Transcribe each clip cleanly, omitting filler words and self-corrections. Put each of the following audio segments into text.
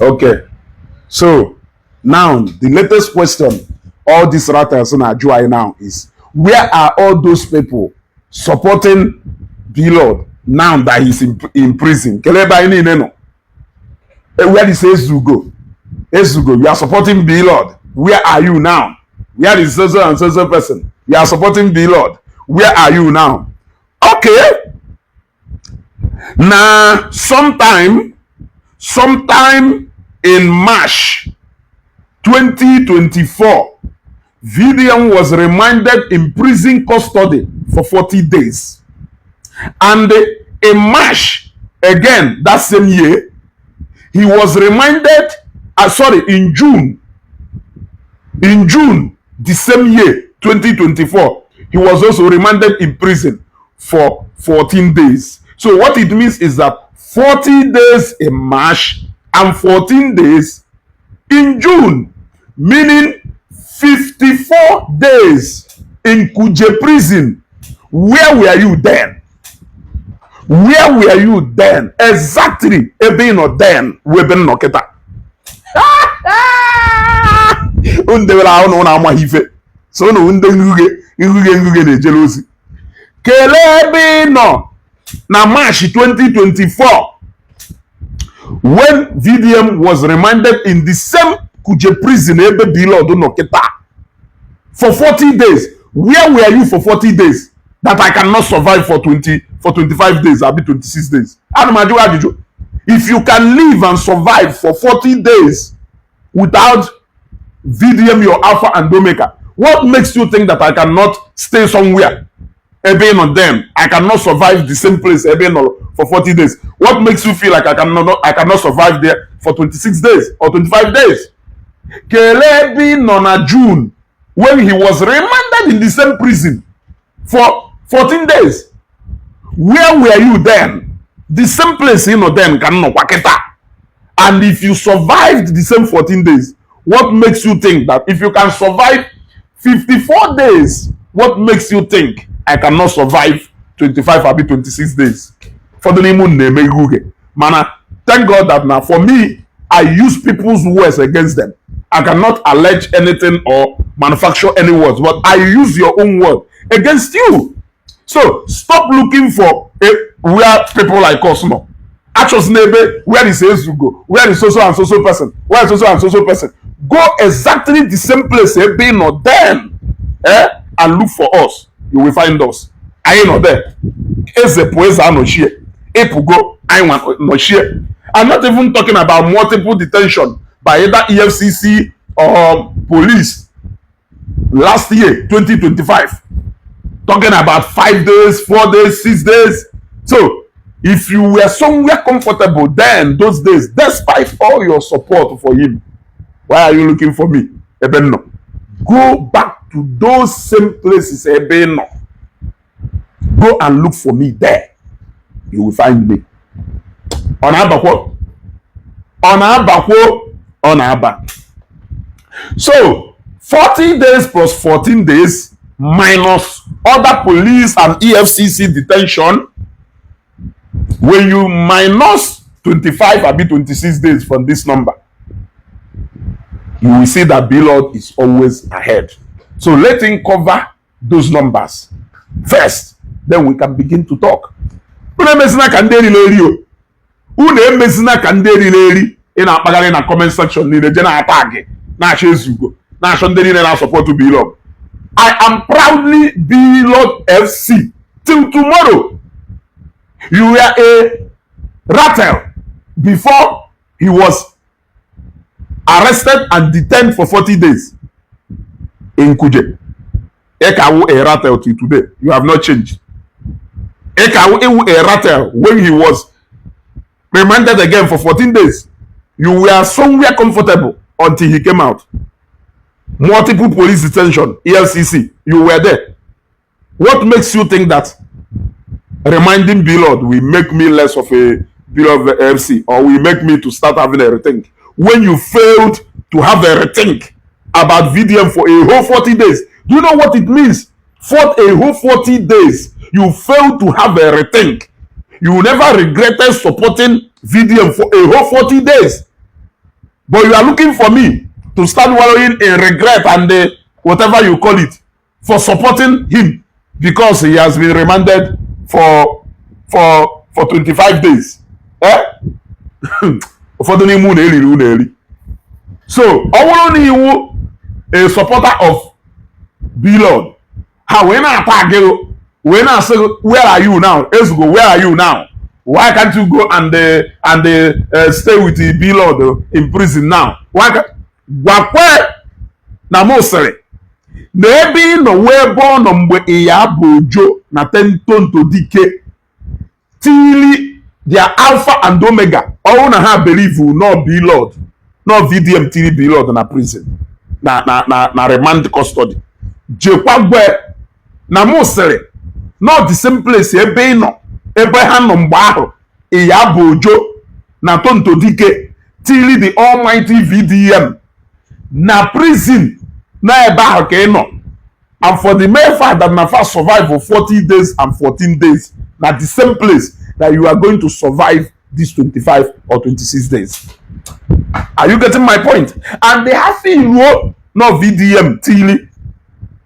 Okay. So now the latest question all these Ratels in Ajuai now is, where are all those people supporting Blord now that he's in prison? Where is Ezugo? Ezugo, you are supporting Blord. Where are you now? Where is so and so person? You are supporting Blord. Where are you now? Okay. Now, sometime in March 2024, VDM was remanded in prison custody for 40 days. And in March, again, that same year, he was remanded, in June, the same year, 2024, he was also remanded in prison for 14 days. So what it means is that 40 days in March and 14 days in June, meaning 54 days in Kuje prison. Where were you then? Where were you then? Exactly. Ebe no then. Webe no keta. Unde wela ono na ama hife. So no unde nguge ne jealousy. Kele ebe no na March 2024, when VDM was remanded in the same Kuje prison ebe Blord no keta for 40 days. Where were you for 40 days that I cannot survive for 25 days? I'll be 26 days. If you can live and survive for 40 days without VDM, your alpha and omega, what makes you think that I cannot stay somewhere? On them, I cannot survive the same place for 40 days. What makes you feel like I cannot survive there for 26 days or 25 days? Kelebi Nona June, when he was remanded in the same prison for 14 days. Where were you then? The same place then cannot waketa. And if you survived the same 14 days, what makes you think that if you can survive 54 days, what makes you think I cannot survive 25 or 26 days? For the name Mana, thank God that now for me, I use people's words against them. I cannot allege anything or manufacture any words, but I use your own word against you. So stop looking for where people like us know. Actually, neighbor, where is Ezugo? Where is so and so person? Where is so and so person? Go exactly the same place, being not them, and look for us. You will find us. I ain't not there. No share. Epugo, I want no share. I'm not even talking about multiple detention by either EFCC or police last year, 2025. Talking about 5 days, 4 days, 6 days. So, if you were somewhere comfortable then, those days, despite all your support for him, why are you looking for me? Ebeno. Go back to those same places, Ebeno. Go and look for me there. You will find me. On Abakwo. So, 40 days plus 14 days minus other police and EFCC detention. When you minus 25 or 26 days from this number, you will see that Blord is always ahead. So let him cover those numbers first. Then we can begin to talk. In a comment section, the general attack. Support to Blord. I am proudly Blord FC till tomorrow. You were a Ratel before he was arrested and detained for 40 days in Kuje. Ekawu a Ratel till today. You have not changed. Ekawu a Ratel when he was remanded again for 14 days. You were somewhere comfortable until he came out. Multiple police detention, ELCC, you were there. What makes you think that reminding Blord will make me less of a Blord FC or will make me to start having a rethink? When you failed to have a rethink about VDM for a whole 40 days. Do you know what it means? For a whole 40 days, you failed to have a rethink. You never regretted supporting VDM for a whole 40 days. But you are looking for me to start wallowing in regret and whatever you call it for supporting him because he has been remanded for 25 days. Eh? Ụfọdụ n'ime unu eriri unu eri. So ọ bụrụ na iwu a supporter of Blord, ha wee na-ata gị wee na-asị where are you now? Ezugbo, where are you now? Why can't you go and stay with the Blord in prison now? Why can't gwakwe na mosere na ebe ị nọ wee bụ ọnọ mgbe ịya bụ ojo na tentonto dike tili their alpha and omega ọwụ na ha believe no Blord no VDM tili Blord na prison na remand custody jekwa gwe na mosere not the same place ebe ị nọ ebe ha nọ mgbe ahụ ịya bụ ojo na tonto dike tili the almighty VDM na prison na ebe ahụ ka ị nọ, and for the mere fact that na first survive for 40 days and 14 days na the same place that you are going to survive these 25 or 26 days. Are you getting my point? And they have no VDM tili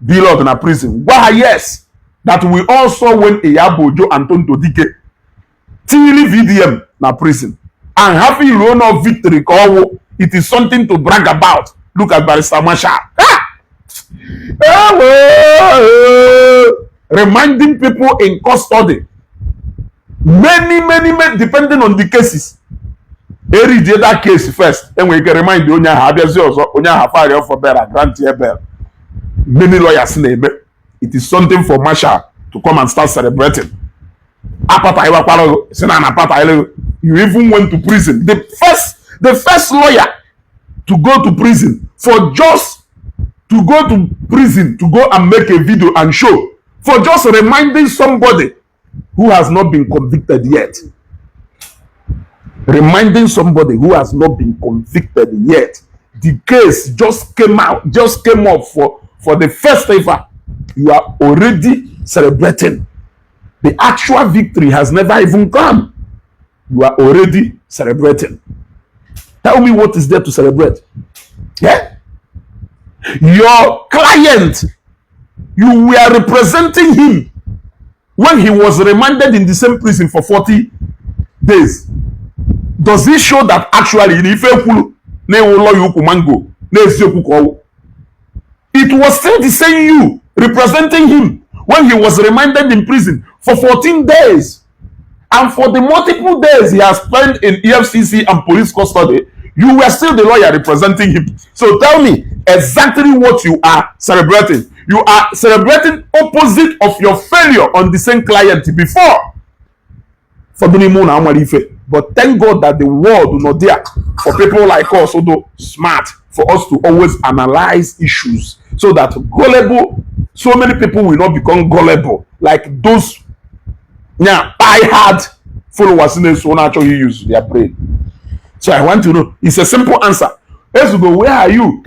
Blord na prison. Why? Yes, that we also went Iyabojo and Tonto Dike tili VDM na prison and having no victory. It is something to brag about. Look at Barrister Marshall. Reminding people in custody. Many, depending on the cases. Every day that case first. And we can remind you, Onya for bail, grant bail. Many lawyers name it. It is something for Marshall to come and start celebrating. You even went to prison. The first lawyer to go to prison for just to go to prison to go and make a video and show for just reminding somebody who has not been convicted yet. Reminding somebody who has not been convicted yet. The case just came up for the first ever. You are already celebrating. The actual victory has never even come. You are already celebrating. Tell me what is there to celebrate. Yeah? Your client, you were representing him when he was remanded in the same prison for 40 days. Does it show that actually it was still the same you representing him when he was remanded in prison for 14 days? And for the multiple days he has spent in EFCC and police custody, you were still the lawyer representing him. So tell me exactly what you are celebrating. You are celebrating opposite of your failure on the same client before. But thank God that the world is not there for people like us, although smart, for us to always analyze issues so that gullible, so many people will not become gullible like those. Now, I had followers in this one actually use their brain. So I want to know. It's a simple answer. Let's go. Where are you?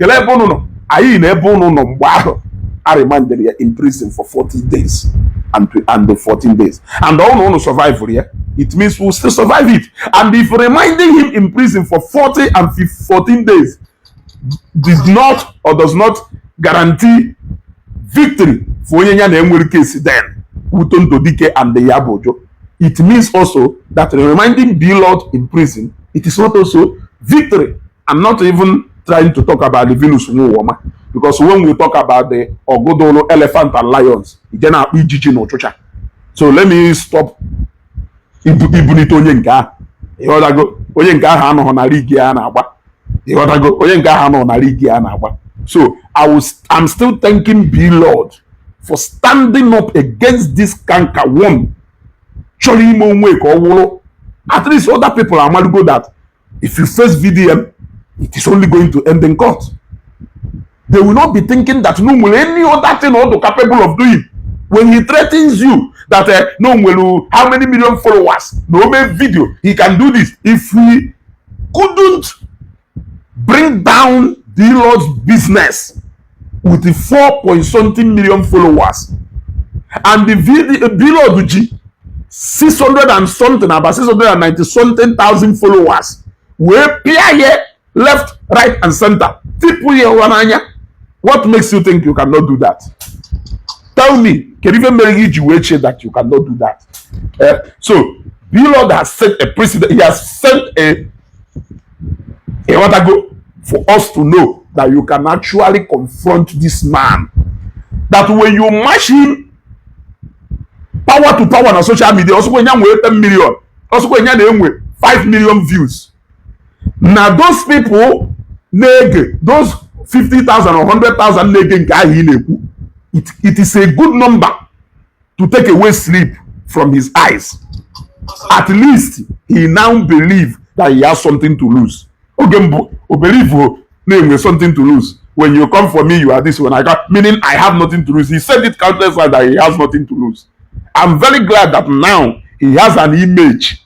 Are you in Ebono? I remanded here in prison for 40 days and the 14 days. And all no survive here. It means we'll still survive it. And if reminding him in prison for 40 and 14 days does not guarantee victory for any case, then Utonto Dike and the Yabojo, it means also that reminding Blord in prison, it is not also victory. I'm not even trying to talk about the Venus woman, because when we talk about the Ogodolo elephant and lions, so let me stop. So I'm still thanking Blord for standing up against this canker worm. At least other people are going to go that if you face VDM, it is only going to end in court. They will not be thinking that no any other thing or capable of doing. When he threatens you that how many million followers, no video, he can do this. If we couldn't bring down Blord's business with the 4-point-something million followers and the Blord 600 and something, about 690 something thousand followers, we appear here left, right, and center. What makes you think you cannot do that? Tell me, can even make you that you cannot do that? So, the Lord has set a precedent. He has sent a what I go for us to know that you can actually confront this man. That when you match him power to power on social media, also when you 10 million, also when you 5 million views. Now those people, those 50,000 or 100,000 it is a good number to take away sleep from his eyes. At least he now believes that he has something to lose. Believe something to lose. When you come for me, you are this one. Meaning I have nothing to lose. He said it countless times that he has nothing to lose. I'm very glad that now he has an image.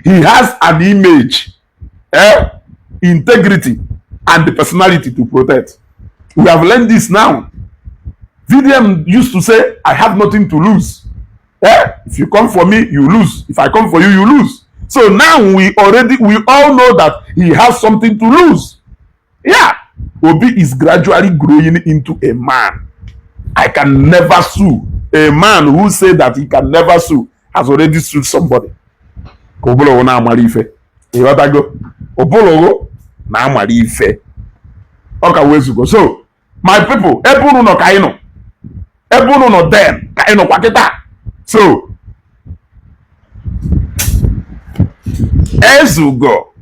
He has an image, integrity, and the personality to protect. We have learned this now. VDM used to say, I have nothing to lose. If you come for me, you lose. If I come for you, you lose. So now we all know that he has something to lose. Yeah. Obi is gradually growing into a man. I can never sue. A man who said that he can never sue has already sued somebody. Obolo na amalife. Obolo na amalife. Okay, where's go? So, my people, ebunu no kaino. Ebunu no den. Kaino kwakita. So, Ezugo.